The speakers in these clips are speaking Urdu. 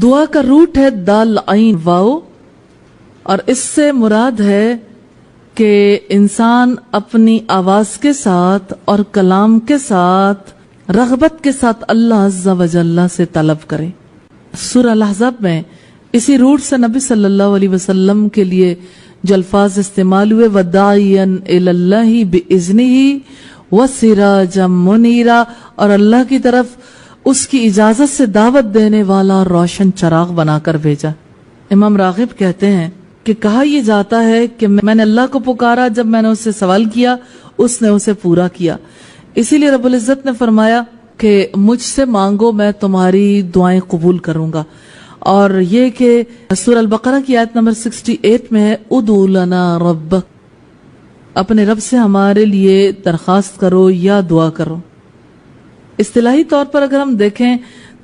دعا کا روٹ ہے دال عین واو، اور اس سے مراد ہے کہ انسان اپنی آواز کے ساتھ اور کلام کے ساتھ رغبت کے ساتھ اللہ عز و جل سے طلب کرے۔ سورہ الاحزاب میں اسی روٹ سے نبی صلی اللہ علیہ وسلم کے لیے جو الفاظ استعمال ہوئے وَدَاعِيًا إِلَى اللَّهِ بِإِذْنِهِ وَسِرَاجًا مُنِيرًا، اور اللہ کی طرف اس کی اجازت سے دعوت دینے والا روشن چراغ بنا کر بھیجا۔ امام راغب کہتے ہیں کہ کہا یہ جاتا ہے کہ میں نے اللہ کو پکارا، جب میں نے اس سے سوال کیا اس نے اسے پورا کیا، اسی لیے رب العزت نے فرمایا کہ مجھ سے مانگو میں تمہاری دعائیں قبول کروں گا۔ اور یہ کہ سورہ البقرہ کی آیت نمبر 68 میں ہے ادعو لنا ربک، اپنے رب سے ہمارے لیے درخواست کرو یا دعا کرو۔ اصطلاحی طور پر اگر ہم دیکھیں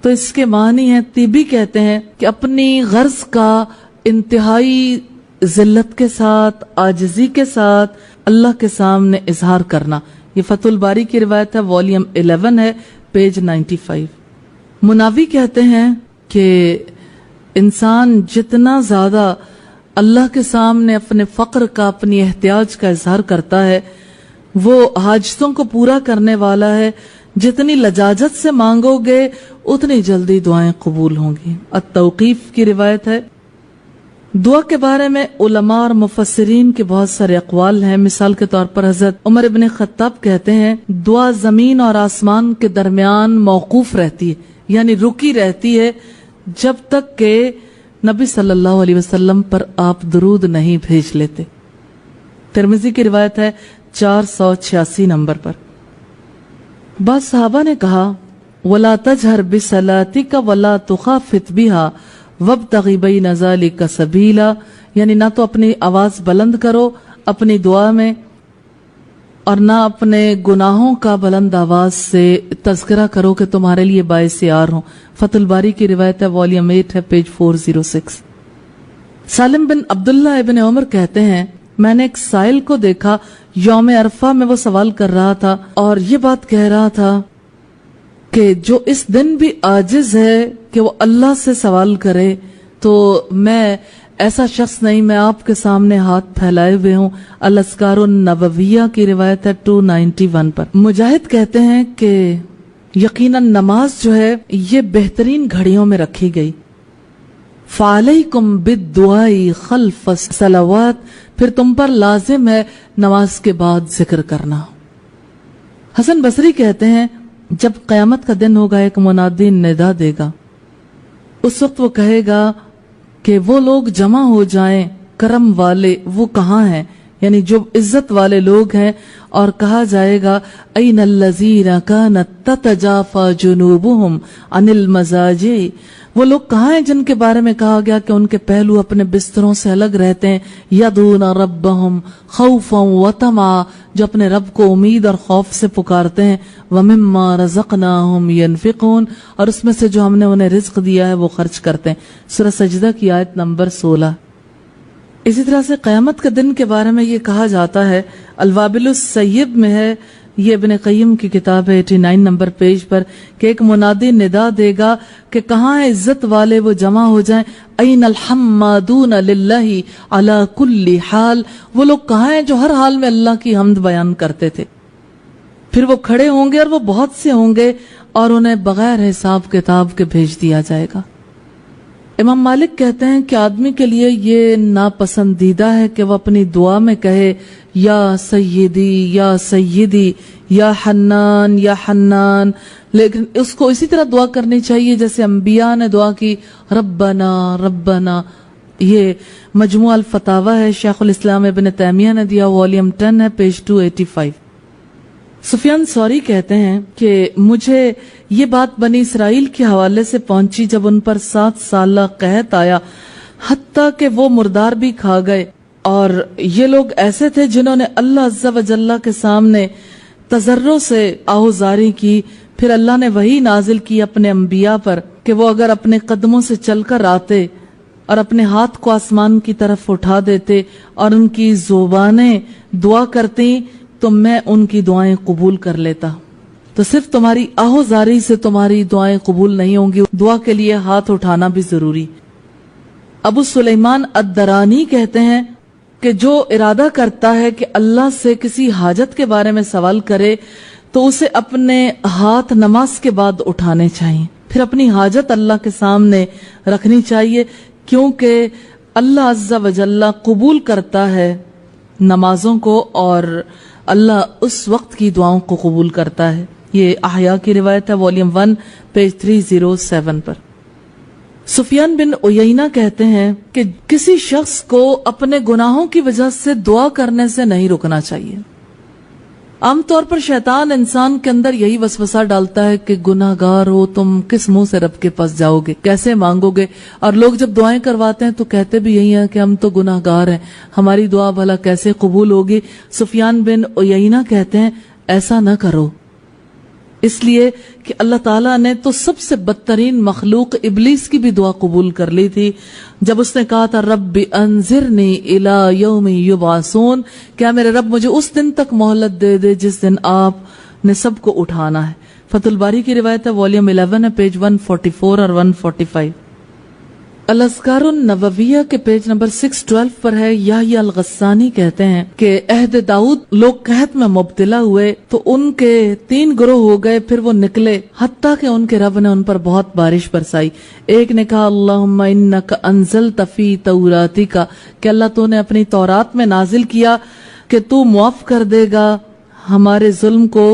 تو اس کے معنی ہیں، طبی کہتے ہیں کہ اپنی غرض کا انتہائی ذلت کے ساتھ، عاجزی کے ساتھ اللہ کے سامنے اظہار کرنا۔ یہ فتح الباری کی روایت ہے، والیوم 11 ہے، پیج 95۔ مناوی کہتے ہیں کہ انسان جتنا زیادہ اللہ کے سامنے اپنے فقر کا، اپنی احتیاج کا اظہار کرتا ہے، وہ حاجتوں کو پورا کرنے والا ہے۔ جتنی لجاجت سے مانگو گے اتنی جلدی دعائیں قبول ہوں گی۔ التوقیف کی روایت ہے۔ دعا کے بارے میں علماء اور مفسرین کے بہت سارے اقوال ہیں۔ مثال کے طور پر حضرت عمر ابن خطاب کہتے ہیں دعا زمین اور آسمان کے درمیان موقوف رہتی ہے، یعنی رکی رہتی ہے جب تک کہ نبی صلی اللہ علیہ وسلم پر آپ درود نہیں بھیج لیتے۔ ترمذی کی روایت ہے 486 نمبر پر۔ بعض صحابہ نے کہا وَلَا تَجْهَرْ بِصَلَاتِكَ وَلَا تُخَافِتْ بِهَا وَابْتَغِ بَيْنَ ذَلِكَ سَبِيلًا، یعنی نہ تو اپنی آواز بلند کرو اپنی دعا میں، اور نہ اپنے گناہوں کا بلند آواز سے تذکرہ کرو کہ تمہارے لیے باعث یار ہوں۔ فتح الباری کی روایت ہے، والیوم 8 ہے، پیج 406۔ سالم بن عبداللہ ابن عمر کہتے ہیں میں نے ایک سائل کو دیکھا، یوم عرفہ میں وہ سوال کر رہا تھا اور یہ بات کہہ رہا تھا کہ جو اس دن بھی عاجز ہے کہ وہ اللہ سے سوال کرے تو میں ایسا شخص نہیں، میں آپ کے سامنے ہاتھ پھیلائے ہوئے ہوں۔ الاذکار النبویہ کی روایت ہے 291 پر۔ مجاہد کہتے ہیں کہ یقیناً نماز جو ہے یہ بہترین گھڑیوں میں رکھی گئی۔ فَعَلَيْكُمْ بِالدُّعَاءِ خَلْفَ الصَّلَوَاتِ، پھر تم پر لازم ہے نماز کے بعد ذکر کرنا۔ حسن بصری کہتے ہیں جب قیامت کا دن ہوگا ایک منادی ندا دے گا، اس وقت وہ کہے گا کہ وہ لوگ جمع ہو جائیں، کرم والے وہ کہاں ہیں، یعنی جو عزت والے لوگ ہیں، اور کہا جائے گا این الذین کانت تتجافی جنوبہم عن المضاجع، وہ لوگ کہاں ہیں جن کے بارے میں کہا گیا کہ ان کے پہلو اپنے بستروں سے الگ رہتے ہیں، یدعون ربہم خوفا وطمعا، جو اپنے رب کو امید اور خوف سے پکارتے ہیں، ومما رزقناہم ینفقون، اور اس میں سے جو ہم نے انہیں رزق دیا ہے وہ خرچ کرتے ہیں۔ سورہ سجدہ کی آیت نمبر 16۔ اسی طرح سے قیامت کے دن کے بارے میں یہ کہا جاتا ہے، الوابل السیب میں ہے، یہ ابن قیم کی کتاب ہے 89 نمبر پیج پر، کہ ایک منادی ندا دے گا کہ کہاں ہے عزت والے، وہ جمع ہو جائیں، این الحمادون للہ علی کل حال، وہ لوگ کہاں ہیں جو ہر حال میں اللہ کی حمد بیان کرتے تھے۔ پھر وہ کھڑے ہوں گے اور وہ بہت سے ہوں گے اور انہیں بغیر حساب کتاب کے بھیج دیا جائے گا۔ امام مالک کہتے ہیں کہ آدمی کے لیے یہ ناپسندیدہ ہے کہ وہ اپنی دعا میں کہے یا سیدی یا سیدی یا حنان یا حنان، لیکن اس کو اسی طرح دعا کرنی چاہیے جیسے انبیاء نے دعا کی، ربنا ربنا۔ یہ مجموع الفتاوی ہے، شیخ الاسلام ابن تیمیہ نے دیا، والیوم 10 ہے، پیج 285۔ سفیان ثوری کہتے ہیں کہ مجھے یہ بات بنی اسرائیل کے حوالے سے پہنچی جب ان پر 7 سالہ قحط آیا، حتیٰ کہ وہ مردار بھی کھا گئے، اور یہ لوگ ایسے تھے جنہوں نے اللہ عز و جل کے سامنے تضرع سے آہوزاری کی۔ پھر اللہ نے وحی نازل کی اپنے انبیاء پر کہ وہ اگر اپنے قدموں سے چل کر آتے اور اپنے ہاتھ کو آسمان کی طرف اٹھا دیتے اور ان کی زبانیں دعا کرتی تو میں ان کی دعائیں قبول کر لیتا۔ تو صرف تمہاری آہوزاری سے تمہاری دعائیں قبول نہیں ہوں گی، دعا کے لیے ہاتھ اٹھانا بھی ضروری۔ ابو سلیمان الدرانی کہتے ہیں کہ جو ارادہ کرتا ہے کہ اللہ سے کسی حاجت کے بارے میں سوال کرے تو اسے اپنے ہاتھ نماز کے بعد اٹھانے چاہیے، پھر اپنی حاجت اللہ کے سامنے رکھنی چاہیے، کیونکہ اللہ عز و جل قبول کرتا ہے نمازوں کو اور اللہ اس وقت کی دعاؤں کو قبول کرتا ہے۔ یہ احیاء کی روایت ہے، والیوم 1 پیج 307 پر۔ سفیان بن عیینہ کہتے ہیں کہ کسی شخص کو اپنے گناہوں کی وجہ سے دعا کرنے سے نہیں رکنا چاہیے۔ عام طور پر شیطان انسان کے اندر یہی وسوسہ ڈالتا ہے کہ گناہ گار ہو، تم کس منہ سے رب کے پاس جاؤ گے، کیسے مانگو گے، اور لوگ جب دعائیں کرواتے ہیں تو کہتے بھی یہی ہیں کہ ہم تو گناہ گار ہیں، ہماری دعا بھلا کیسے قبول ہوگی۔ سفیان بن عیینہ کہتے ہیں ایسا نہ کرو، اس لیے کہ اللہ تعالیٰ نے تو سب سے بدترین مخلوق ابلیس کی بھی دعا قبول کر لی تھی جب اس نے کہا تھا رب انظرنی الی یوم یبعثون، کیا میرے رب مجھے اس دن تک مہلت دے دے جس دن آپ نے سب کو اٹھانا ہے۔ فتح الباری کی روایت ہے، والیوم 11 ہے، پیج 144 اور 145۔ الاذکار النوویہ کے پیج نمبر 612 پر ہے، یحییٰ الغسانی کہتے ہیں کہ عہد داؤد لوگ قحط میں مبتلا ہوئے تو ان کے 3 گروہ ہو گئے، پھر وہ نکلے حتیٰ کہ ان کے رب نے ان پر بہت بارش برسائی۔ ایک نے کہا اللہم انک انزلت فی توراتک، کہ اللہ تو نے اپنی تورات میں نازل کیا کہ تو معاف کر دے گا ہمارے ظلم کو،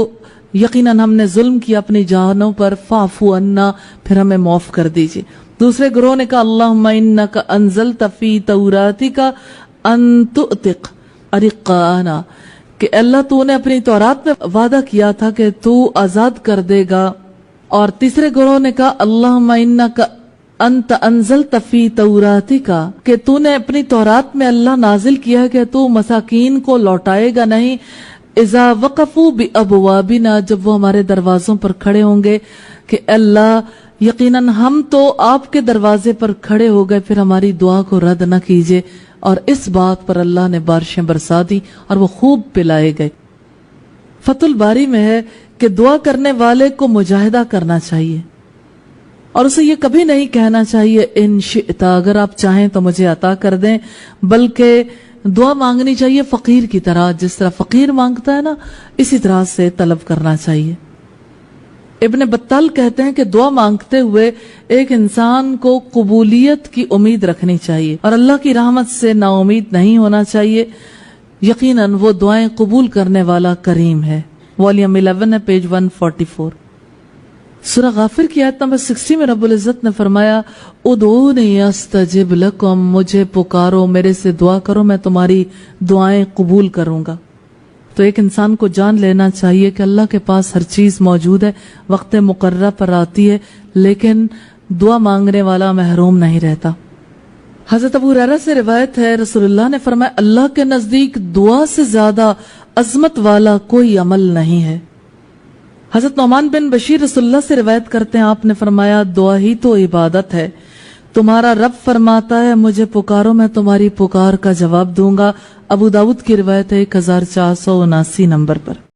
یقیناً ہم نے ظلم کیا اپنی جانوں پر، فاعفو عنا، پھر ہمیں معاف کر دیجئے۔ دوسرے گروہ نے کہا اللہم انک انزلت فی توراتک ان تؤتق ارقانا، کہ اللہ تو نے اپنی تورات میں وعدہ کیا تھا کہ تو آزاد کر دے گا۔ اور تیسرے گروہ نے کہا اللہم انک انت انزلت فی توراتک، کہ تو نے اپنی تورات میں اللہ نازل کیا کہ تو مساکین کو لوٹائے گا نہیں، اذا وقفوا بابوابنا، جب وہ ہمارے دروازوں پر کھڑے ہوں گے کہ اللہ یقیناً ہم تو آپ کے دروازے پر کھڑے ہو گئے، پھر ہماری دعا کو رد نہ کیجیے۔ اور اس بات پر اللہ نے بارشیں برسا دی اور وہ خوب پلائے گئے۔ فتح الباری میں ہے کہ دعا کرنے والے کو مجاہدہ کرنا چاہیے اور اسے یہ کبھی نہیں کہنا چاہیے ان شئت، اگر آپ چاہیں تو مجھے عطا کر دیں، بلکہ دعا مانگنی چاہیے فقیر کی طرح، جس طرح فقیر مانگتا ہے نا اسی طرح سے طلب کرنا چاہیے۔ ابن بطال کہتے ہیں کہ دعا مانگتے ہوئے ایک انسان کو قبولیت کی امید رکھنی چاہیے اور اللہ کی رحمت سے نا امید نہیں ہونا چاہیے، یقیناً وہ دعائیں قبول کرنے والا کریم ہے۔ والیوم 11 ہے، پیج 144۔ سورہ غافر کی آیت نمبر 60 میں رب العزت نے فرمایا ادعونی استجب لکم، مجھے پکارو، میرے سے دعا کرو، میں تمہاری دعائیں قبول کروں گا۔ تو ایک انسان کو جان لینا چاہیے کہ اللہ کے پاس ہر چیز موجود ہے، وقت مقررہ پر آتی ہے، لیکن دعا مانگنے والا محروم نہیں رہتا۔ حضرت ابو ہریرہ سے روایت ہے، رسول اللہ نے فرمایا اللہ کے نزدیک دعا سے زیادہ عظمت والا کوئی عمل نہیں ہے۔ حضرت نعمان بن بشیر رسول اللہ سے روایت کرتے ہیں، آپ نے فرمایا دعا ہی تو عبادت ہے، تمہارا رب فرماتا ہے مجھے پکارو، میں تمہاری پکار کا جواب دوں گا۔ ابو داؤد کی روایت ہے 1479 نمبر پر۔